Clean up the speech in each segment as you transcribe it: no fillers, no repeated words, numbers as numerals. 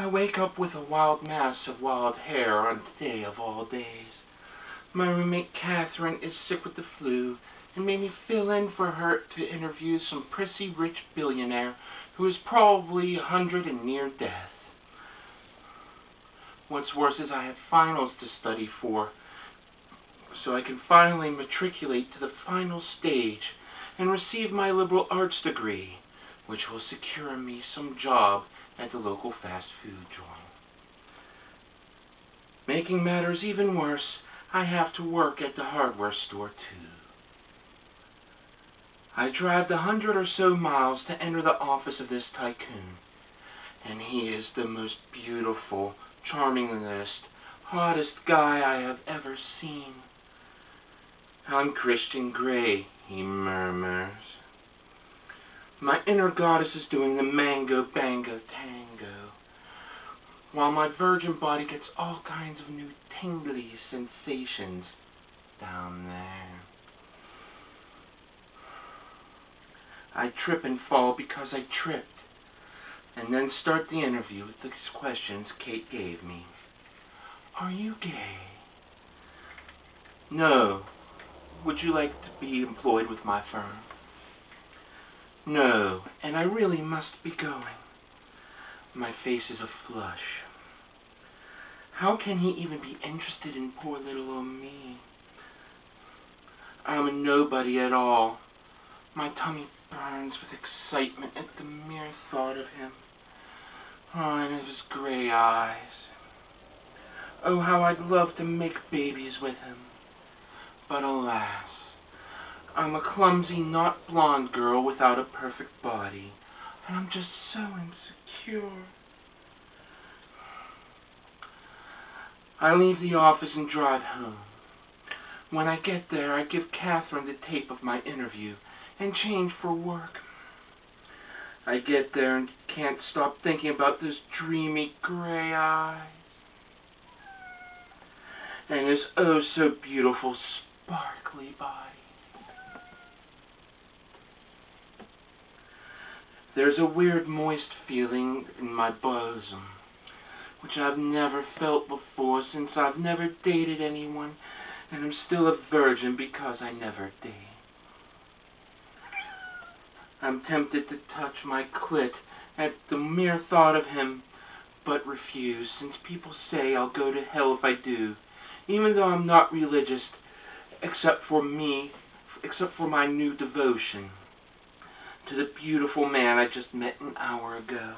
I wake up with a wild mass of wild hair on the day of all days. My roommate Catherine is sick with the flu and made me fill in for her to interview some prissy rich billionaire who is probably 100 and near death. What's worse is I have finals to study for, so I can finally matriculate to the final stage and receive my liberal arts degree, which will secure me some job at the local fast food joint. Making matters even worse, I have to work at the hardware store too. I drive the 100 or so miles to enter the office of this tycoon, and he is the most beautiful, charmingest, hottest guy I have ever seen. "I'm Christian Grey," he murmurs. My inner goddess is doing the mango bango tango, while my virgin body gets all kinds of new tingly sensations down there. I trip and fall because I tripped, and then start the interview with these questions Kate gave me. "Are you gay?" "No. Would you like to be employed with my firm?" "No, and I really must be going." My face is aflush. How can he even be interested in poor little old me? I'm a nobody at all. My tummy burns with excitement at the mere thought of him. Oh, and his gray eyes. Oh, how I'd love to make babies with him. But alas, I'm a clumsy, not blonde girl without a perfect body, and I'm just so insecure. I leave the office and drive home. When I get there, I give Catherine the tape of my interview and change for work. I get there and can't stop thinking about those dreamy gray eyes and his oh so beautiful sparkly body. There's a weird moist feeling in my bosom, which I've never felt before since I've never dated anyone, and I'm still a virgin because I never date. I'm tempted to touch my clit at the mere thought of him, but refuse, since people say I'll go to hell if I do, even though I'm not religious, except for my new devotion to the beautiful man I just met an hour ago.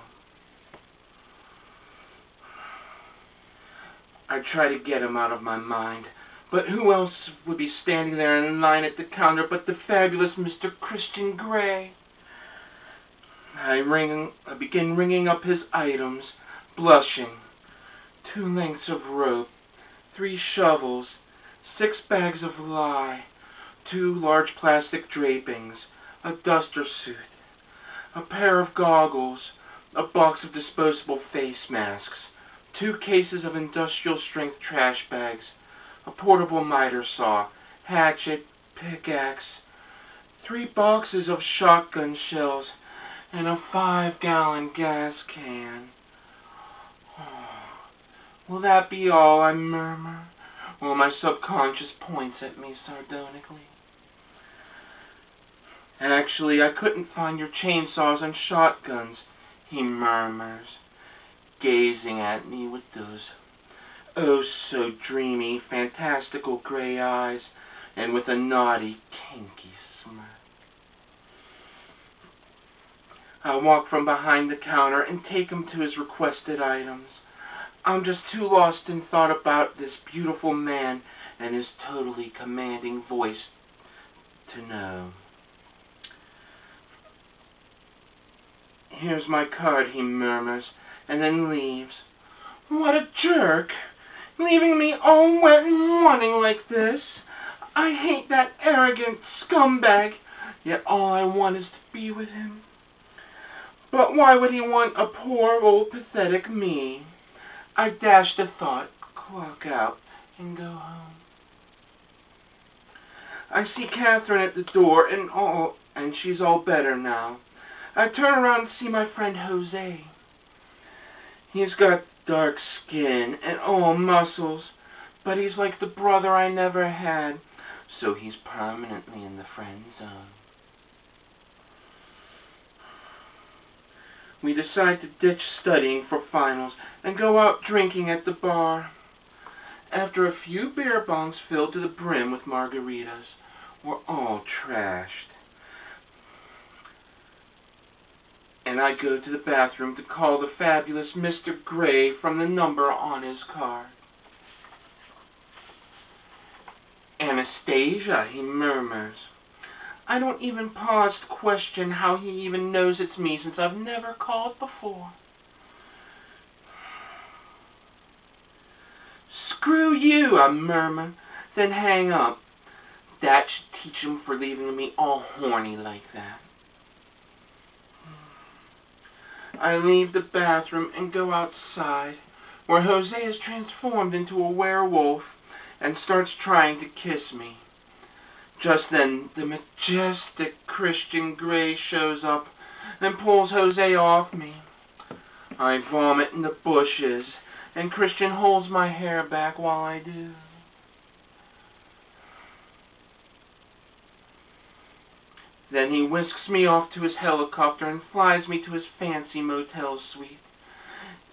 I try to get him out of my mind, but who else would be standing there in line at the counter but the fabulous Mr. Christian Grey? I begin ringing up his items, blushing. 2 lengths of rope, 3 shovels, 6 bags of lye, 2 large plastic drapings, a duster suit, a pair of goggles, a box of disposable face masks, 2 cases of industrial-strength trash bags, a portable miter saw, hatchet, pickaxe, 3 boxes of shotgun shells, and a 5-gallon gas can. Oh, will that be all? I murmur, while my subconscious points at me sardonically. Actually, I couldn't find your chainsaws and shotguns, he murmurs, gazing at me with those oh so dreamy, fantastical gray eyes, and with a naughty, kinky smirk. I walk from behind the counter and take him to his requested items. I'm just too lost in thought about this beautiful man and his totally commanding voice to know. "Here's my card," he murmurs, and then leaves. What a jerk! Leaving me all wet and wanting like this. I hate that arrogant scumbag, yet all I want is to be with him. But why would he want a poor old pathetic me? I dash the thought, clock out, and go home. I see Catherine at the door, and she's all better now. I turn around and see my friend Jose. He's got dark skin and all muscles, but he's like the brother I never had, so he's permanently in the friend zone. We decide to ditch studying for finals and go out drinking at the bar. After a few beer bongs filled to the brim with margaritas, we're all trashed. And I go to the bathroom to call the fabulous Mr. Gray from the number on his card. Anastasia, he murmurs. I don't even pause to question how he even knows it's me since I've never called before. Screw you, I murmur, then hang up. That should teach him for leaving me all horny like that. I leave the bathroom and go outside, where Jose is transformed into a werewolf and starts trying to kiss me. Just then, the majestic Christian Grey shows up and pulls Jose off me. I vomit in the bushes, and Christian holds my hair back while I do. Then he whisks me off to his helicopter and flies me to his fancy motel suite.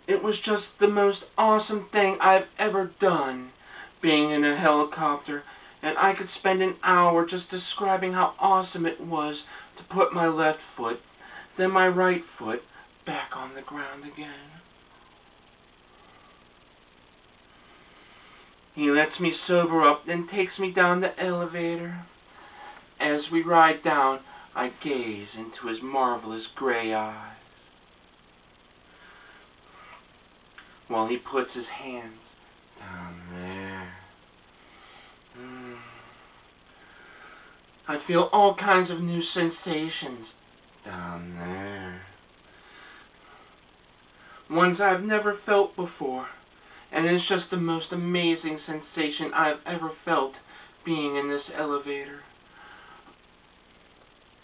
It was just the most awesome thing I've ever done, being in a helicopter, and I could spend an hour just describing how awesome it was to put my left foot, then my right foot, back on the ground again. He lets me sober up, then takes me down the elevator. As we ride down, I gaze into his marvelous gray eyes, while he puts his hands down there. I feel all kinds of new sensations down there. Ones I've never felt before, and it's just the most amazing sensation I've ever felt being in this elevator.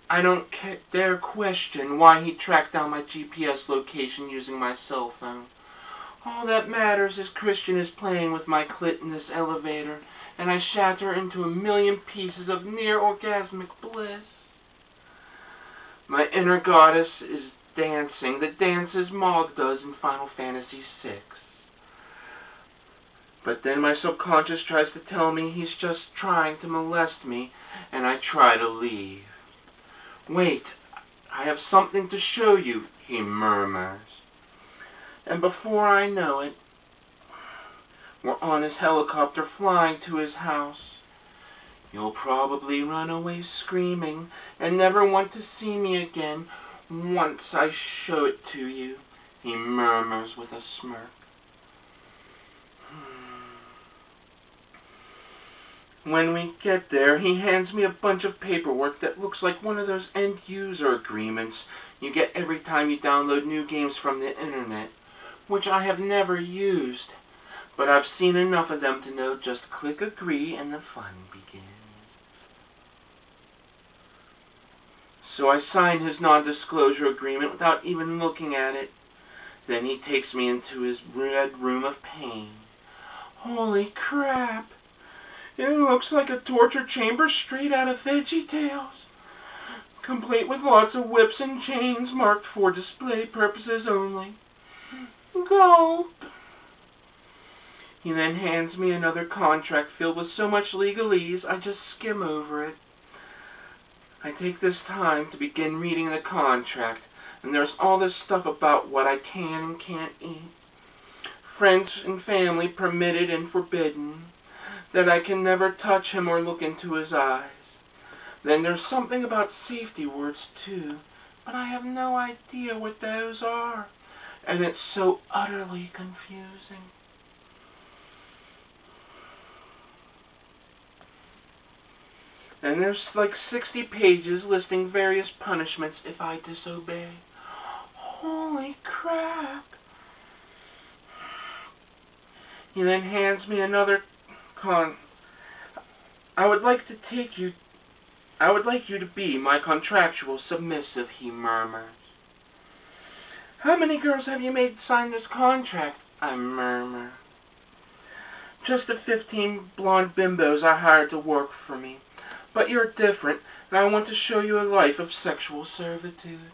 I don't dare question why he tracked down my GPS location using my cell phone. All that matters is Christian is playing with my clit in this elevator, and I shatter into a million pieces of near-orgasmic bliss. My inner goddess is dancing the dances Maud does in Final Fantasy VI. But then my subconscious tries to tell me he's just trying to molest me, and I try to leave. Wait, I have something to show you, he murmurs. And before I know it, we're on his helicopter flying to his house. You'll probably run away screaming and never want to see me again once I show it to you, he murmurs with a smirk. When we get there, he hands me a bunch of paperwork that looks like one of those end-user agreements you get every time you download new games from the internet, which I have never used, but I've seen enough of them to know just click agree and the fun begins. So I sign his non-disclosure agreement without even looking at it. Then he takes me into his red room of pain. Holy crap! It looks like a torture chamber straight out of VeggieTales, complete with lots of whips and chains marked for display purposes only. Gulp! He then hands me another contract filled with so much legalese I just skim over it. I take this time to begin reading the contract, and there's all this stuff about what I can and can't eat. Friends and family permitted and forbidden. That I can never touch him or look into his eyes. Then there's something about safety words too, but I have no idea what those are, and it's so utterly confusing. And there's like 60 pages listing various punishments if I disobey. Holy crap! He then hands me another I would like you to be my contractual submissive, he murmurs. How many girls have you made sign this contract? I murmur. Just the 15 blonde bimbos I hired to work for me. But you're different, and I want to show you a life of sexual servitude.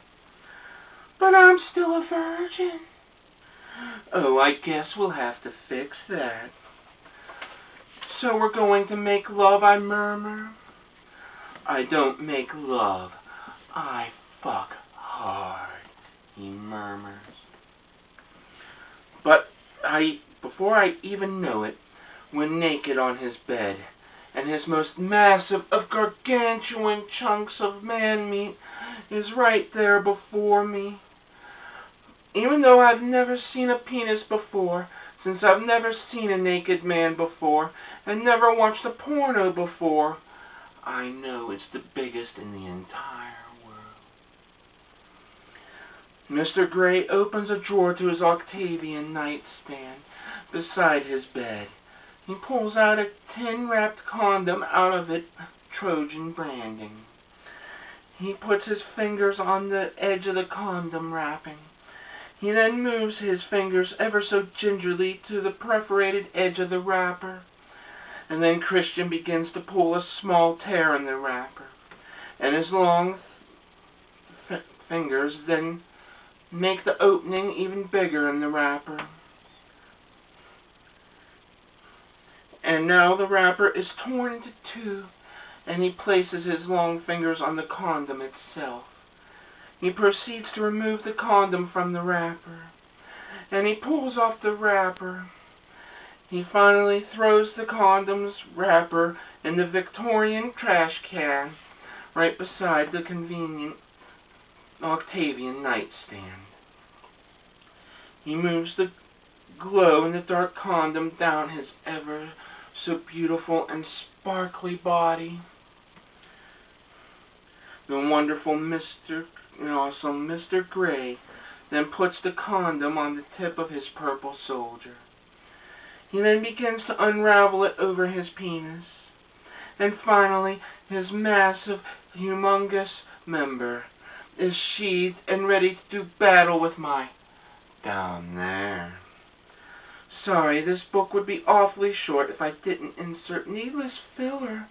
But I'm still a virgin. Oh, I guess we'll have to fix that. So we're going to make love, I murmur. I don't make love. I fuck hard, he murmurs. But before I even know it, we're naked on his bed, and his most massive of gargantuan chunks of man meat is right there before me. Even though I've never seen a penis before, since I've never seen a naked man before, and never watched a porno before, I know it's the biggest in the entire world. Mr. Gray opens a drawer to his Octavian nightstand beside his bed. He pulls out a tin-wrapped condom out of it, Trojan branding. He puts his fingers on the edge of the condom wrapping. He then moves his fingers ever so gingerly to the perforated edge of the wrapper. And then Christian begins to pull a small tear in the wrapper. And his long fingers then make the opening even bigger in the wrapper. And now the wrapper is torn into two, and he places his long fingers on the condom itself. He proceeds to remove the condom from the wrapper, and he pulls off the wrapper. He finally throws the condom's wrapper in the Victorian trash can right beside the convenient Octavian nightstand. He moves the glow-in-the-dark condom down his ever so beautiful and sparkly body. The wonderful awesome Mr. Gray then puts the condom on the tip of his purple soldier. He then begins to unravel it over his penis. And finally, his massive, humongous member is sheathed and ready to do battle with my down there. Sorry, this book would be awfully short if I didn't insert needless filler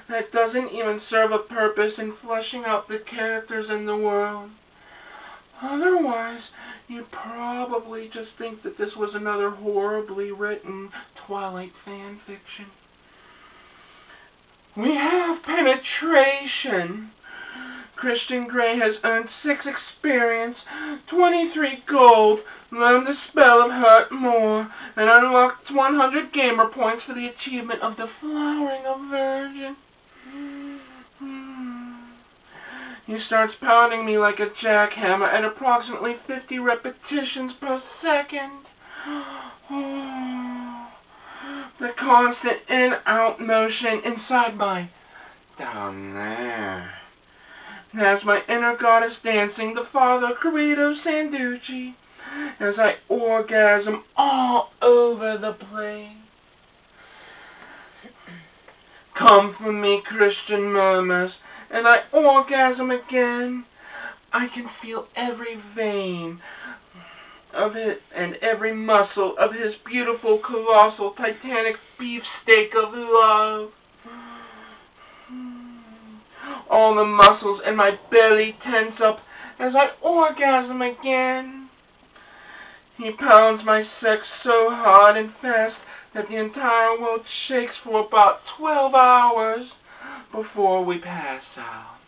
that doesn't even serve a purpose in fleshing out the characters in the world. Otherwise, you'd probably just think that this was another horribly written Twilight fan fiction. We have penetration. Christian Gray has earned 6 experience, 23 gold, learned the spell of Hurt More, and unlocked 100 gamer points for the achievement of the flowering of Virgin. He starts pounding me like a jackhammer at approximately 50 repetitions per second. The constant in-out motion inside my down there has my inner goddess dancing the Father Corrido Sanducci as I orgasm all over the place. Come for me, Christian murmurs, and I orgasm again. I can feel every vein of it and every muscle of his beautiful, colossal, titanic beefsteak of love. All the muscles in my belly tense up as I orgasm again. He pounds my sex so hard and fast that the entire world shakes for about 12 hours before we pass out.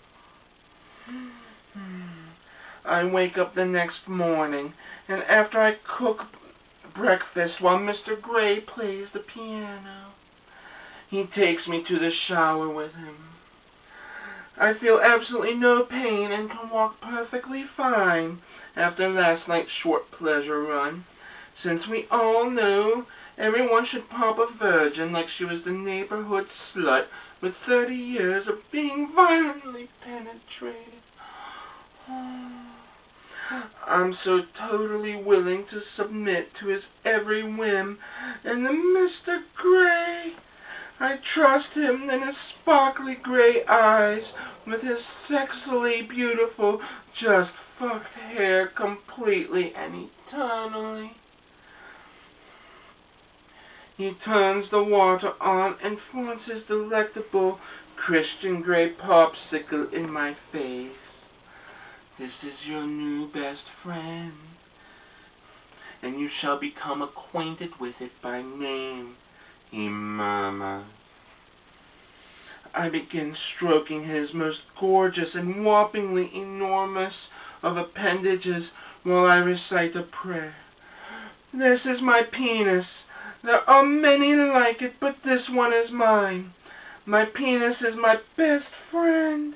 I wake up the next morning, and after I cook breakfast while Mr. Gray plays the piano, he takes me to the shower with him. I feel absolutely no pain and can walk perfectly fine after last night's short pleasure run, since we all know everyone should pump a virgin like she was the neighborhood slut with 30 years of being violently penetrated. I'm so totally willing to submit to his every whim, and the Mr. Gray, I trust him in his sparkly gray eyes with his sexily beautiful, just fucked hair completely and eternally. He turns the water on and forms his delectable Christian Grey popsicle in my face. This is your new best friend, and you shall become acquainted with it by name, he murmurs. I begin stroking his most gorgeous and whoppingly enormous of appendages while I recite a prayer. This is my penis. There are many like it, but this one is mine. My penis is my best friend.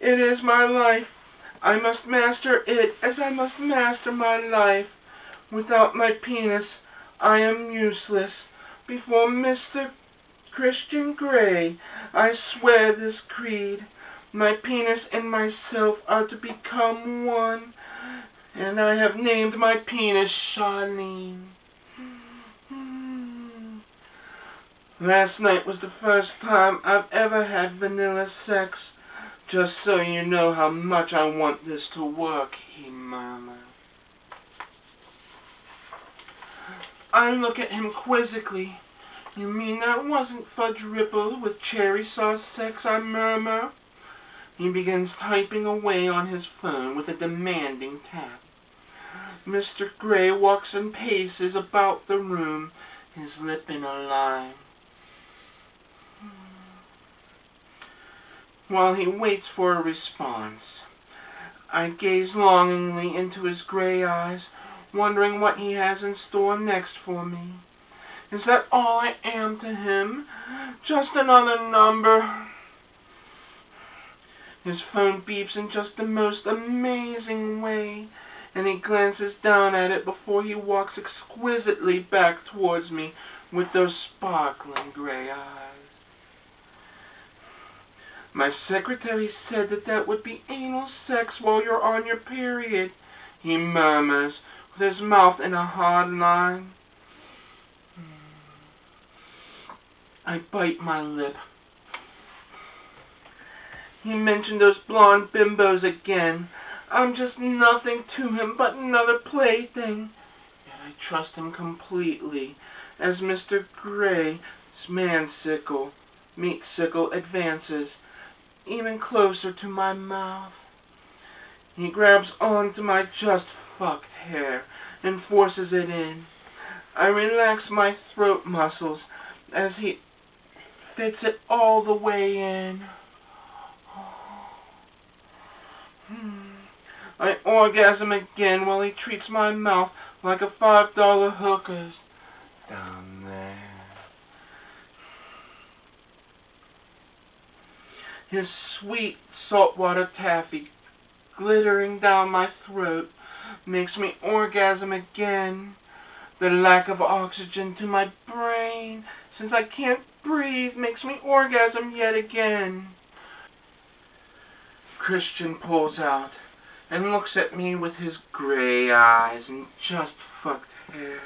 It is my life. I must master it as I must master my life. Without my penis, I am useless. Before Mr. Christian Grey, I swear this creed. My penis and myself are to become one, and I have named my penis Charlene. Last night was the first time I've ever had vanilla sex. Just so you know how much I want this to work, he murmured. I look at him quizzically. You mean that wasn't fudge ripple with cherry sauce sex, I murmur? He begins typing away on his phone with a demanding tap. Mr. Grey walks and paces about the room, his lip in a line. While he waits for a response, I gaze longingly into his gray eyes, wondering what he has in store next for me. Is that all I am to him? Just another number? His phone beeps in just the most amazing way, and he glances down at it before he walks exquisitely back towards me with those sparkling gray eyes. My secretary said that would be anal sex while you're on your period, he murmurs, with his mouth in a hard line. I bite my lip. He mentioned those blonde bimbos again. I'm just nothing to him but another plaything. Yet I trust him completely as Mr. Grey's meat sickle advances even closer to my mouth. He grabs onto my just fucked hair and forces it in. I relax my throat muscles as he fits it all the way in. I orgasm again while he treats my mouth like a $5 hooker's down there. His sweet saltwater taffy glittering down my throat makes me orgasm again. The lack of oxygen to my brain, since I can't breathe, makes me orgasm yet again. Christian pulls out and looks at me with his gray eyes and just fucked hair.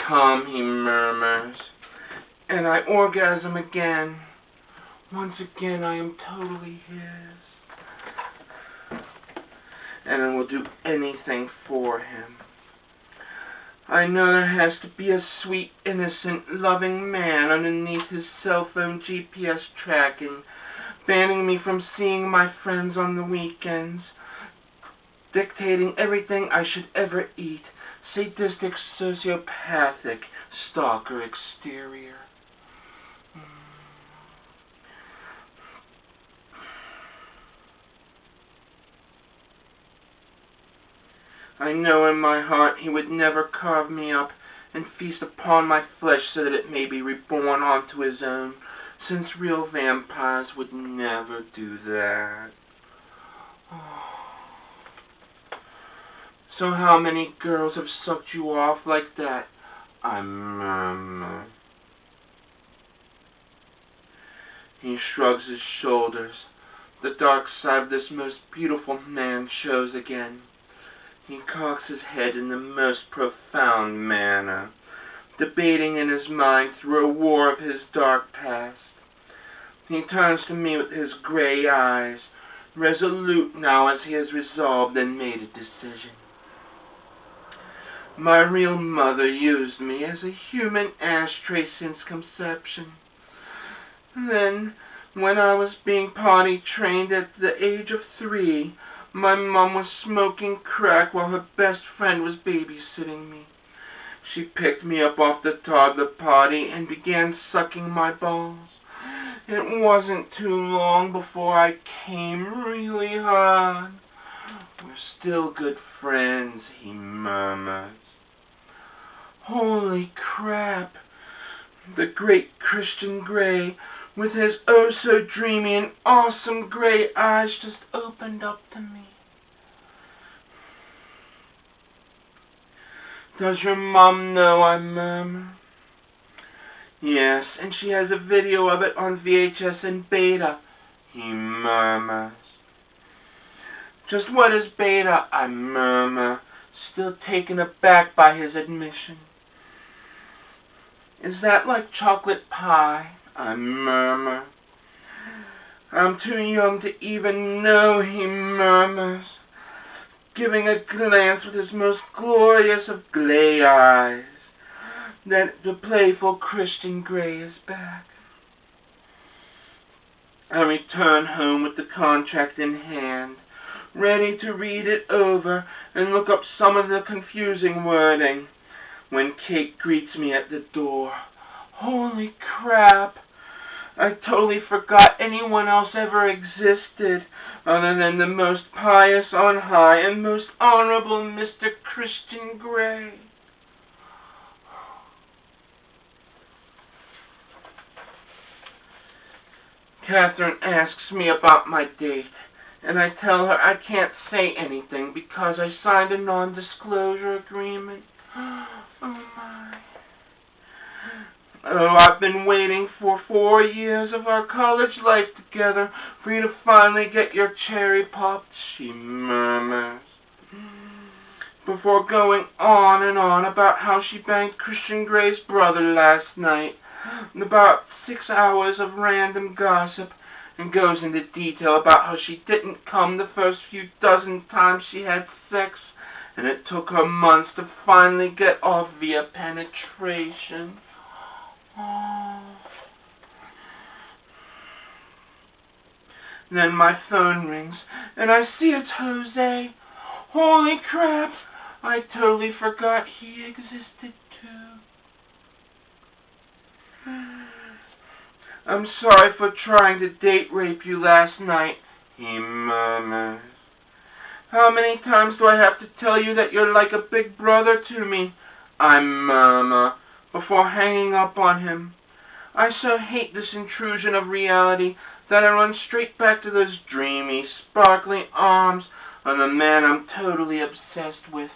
Come, he murmurs, and I orgasm again. Once again, I am totally his, and I will do anything for him. I know there has to be a sweet, innocent, loving man underneath his cell phone GPS tracking, banning me from seeing my friends on the weekends, dictating everything I should ever eat, sadistic, sociopathic, stalker exterior. I know in my heart he would never carve me up and feast upon my flesh so that it may be reborn onto his own, since real vampires would never do that. So how many girls have sucked you off like that? I murmur. He shrugs his shoulders. The dark side of this most beautiful man shows again. He cocks his head in the most profound manner, debating in his mind through a war of his dark past. He turns to me with his gray eyes, resolute now as he has resolved and made a decision. My real mother used me as a human ashtray since conception. Then, when I was being potty trained at the age of 3, my mom was smoking crack while her best friend was babysitting me. She picked me up off the toddler potty and began sucking my balls. It wasn't too long before I came really hard. We're still good friends, he murmurs. Holy crap! The great Christian Grey, with his oh-so-dreamy and awesome gray eyes, just opened up to me. Does your mom know? I murmur. Yes, and she has a video of it on VHS and beta, he murmurs. Just what is beta? I murmur, still taken aback by his admission. Is that like chocolate pie? I murmur. I'm too young to even know, he murmurs, giving a glance with his most glorious of glay eyes, that the playful Christian Grey is back. I return home with the contract in hand, ready to read it over and look up some of the confusing wording, when Kate greets me at the door. Holy crap! I totally forgot anyone else ever existed other than the most pious on high and most honorable Mr. Christian Grey. Catherine asks me about my date, and I tell her I can't say anything because I signed a non-disclosure agreement. Oh my. Oh, I've been waiting for 4 years of our college life together for you to finally get your cherry popped, she murmurs, before going on and on about how she banged Christian Grey's brother last night, and about 6 hours of random gossip, and goes into detail about how she didn't come the first few dozen times she had sex, and it took her months to finally get off via penetration. Oh. Then my phone rings, and I see it's Jose. Holy crap! I totally forgot he existed too. I'm sorry for trying to date rape you last night, he murmurs. How many times do I have to tell you that you're like a big brother to me? I murmur, before hanging up on him. I so hate this intrusion of reality that I run straight back to those dreamy, sparkly arms of the man I'm totally obsessed with,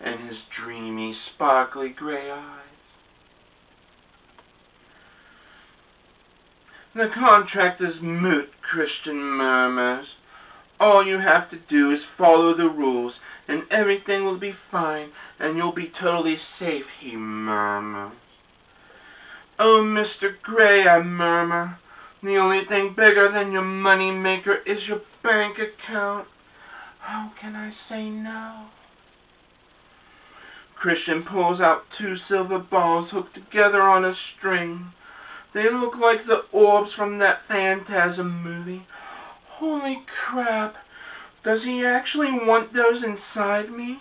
and his dreamy, sparkly gray eyes. The contract is moot, Christian murmurs. All you have to do is follow the rules, and everything will be fine, and you'll be totally safe, he murmurs. Oh, Mr. Grey, I murmur, the only thing bigger than your money maker is your bank account. How can I say no? Christian pulls out 2 silver balls hooked together on a string. They look like the orbs from that Phantasm movie. Holy crap! Does he actually want those inside me?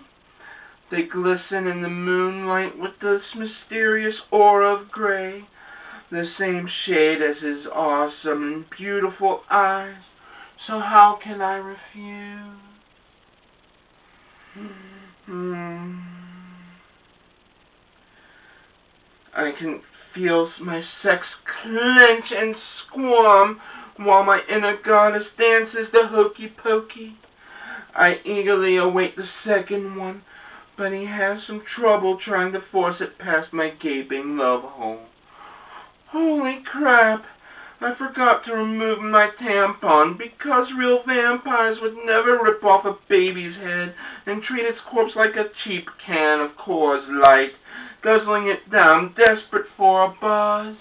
They glisten in the moonlight with this mysterious aura of gray, the same shade as his awesome and beautiful eyes. So how can I refuse? I can feel my sex clench and squirm while my inner goddess dances the hokey pokey. I eagerly await the second one, but he has some trouble trying to force it past my gaping love hole. Holy crap! I forgot to remove my tampon because real vampires would never rip off a baby's head and treat its corpse like a cheap can of Coors Light, guzzling it down, desperate for a buzz.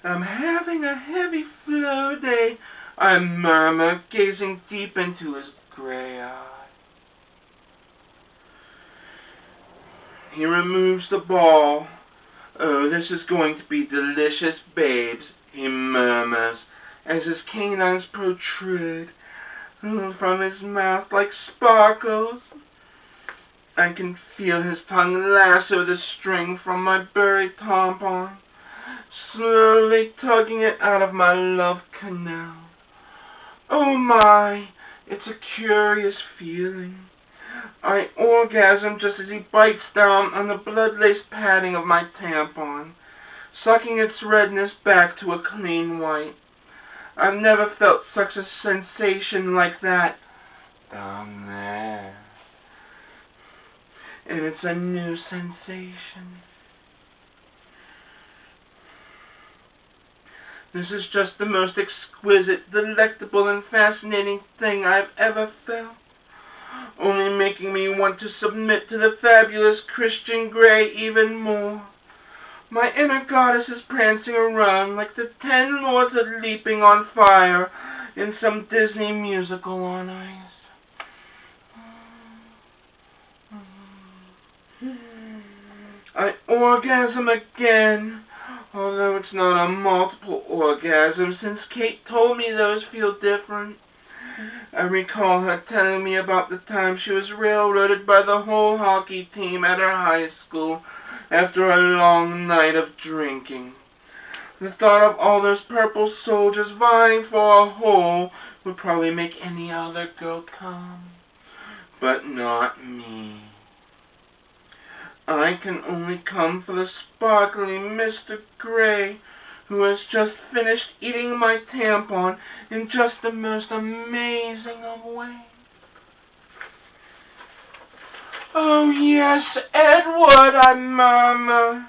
I'm having a heavy flow day I murmur, gazing deep into his gray eye. He removes the ball. Oh, this is going to be delicious, babes, he murmurs, as his canines protrude from his mouth like sparkles. I can feel his tongue lasso the string from my buried tampon, slowly tugging it out of my love canal. Oh my, it's a curious feeling. I orgasm just as he bites down on the blood-laced padding of my tampon, sucking its redness back to a clean white. I've never felt such a sensation like that down there. And it's a new sensation. This is just the most exquisite, delectable, and fascinating thing I've ever felt, only making me want to submit to the fabulous Christian Grey even more. My inner goddess is prancing around like the 10 lords are leaping on fire in some Disney musical on ice. I orgasm again, although it's not a multiple orgasm since Kate told me those feel different. I recall her telling me about the time she was railroaded by the whole hockey team at her high school after a long night of drinking. The thought of all those purple soldiers vying for a hole would probably make any other girl come, but not me. I can only come for the sparkling Mr. Grey, who has just finished eating my tampon in just the most amazing of ways. Oh yes, Edward, I murmur.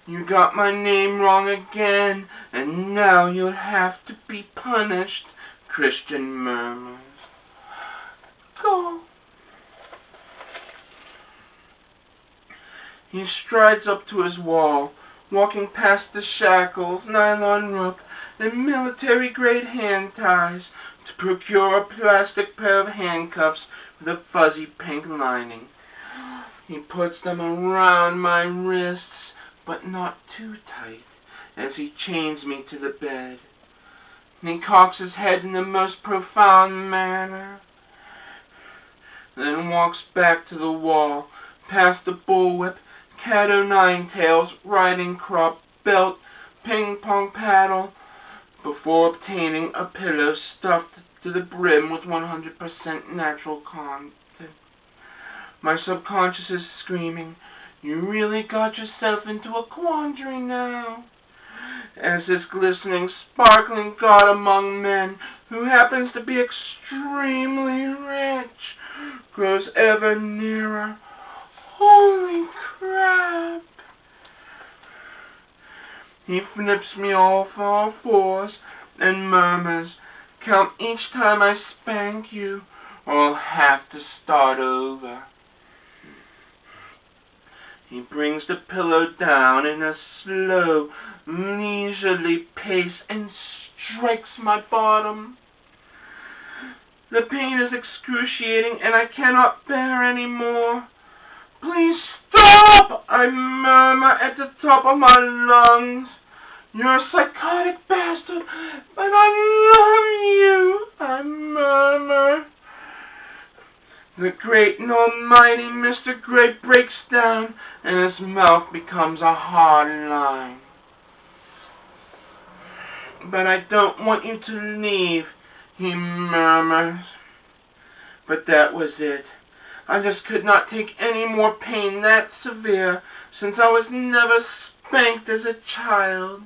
You got my name wrong again, and now you'll have to be punished, Christian murmurs. Go. He strides up to his wall, walking past the shackles, nylon rope, and military-grade hand ties to procure a plastic pair of handcuffs with a fuzzy pink lining. He puts them around my wrists, but not too tight, as he chains me to the bed. He cocks his head in the most profound manner, then walks back to the wall, past the bullwhip, cat o' nine tails, riding crop, belt, ping-pong paddle, before obtaining a pillow stuffed to the brim with 100% natural content. My subconscious is screaming, "You really got yourself into a quandary now," as this glistening, sparkling god among men, who happens to be extremely rich, grows ever nearer. Holy crap! He flips me off all fours and murmurs, "Count each time I spank you, or I'll have to start over." He brings the pillow down in a slow, leisurely pace and strikes my bottom. The pain is excruciating, and I cannot bear any more. "Please stop!" I murmur at the top of my lungs. "You're a psychotic bastard, but I love you," I murmur. The great and almighty Mr. Grey breaks down, and his mouth becomes a hard line. "But I don't want you to leave," he murmurs. But that was it. I just could not take any more pain that severe, since I was never spanked as a child,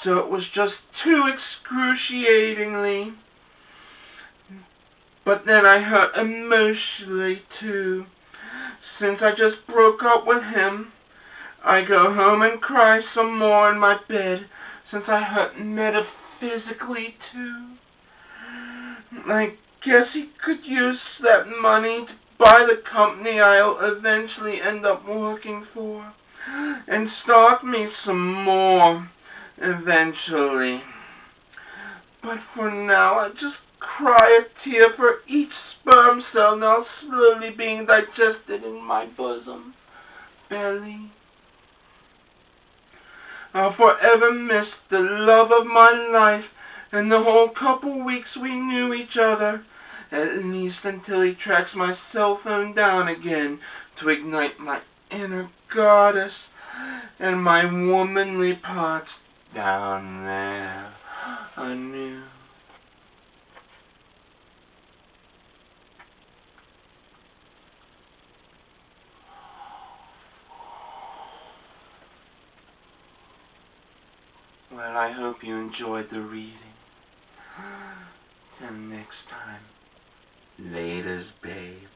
so it was just too excruciatingly. But then I hurt emotionally too. Since I just broke up with him, I go home and cry some more in my bed, since I hurt metaphysically too. I guess he could use that money to buy the company I'll eventually end up working for, and stalk me some more, eventually. But for now, I just cry a tear for each sperm cell now slowly being digested in my bosom belly. I'll forever miss the love of my life and the whole couple weeks we knew each other, at least until he tracks my cell phone down again to ignite my inner goddess and my womanly parts down there anew. Well, I hope you enjoyed the reading. Till next time, laters, babe.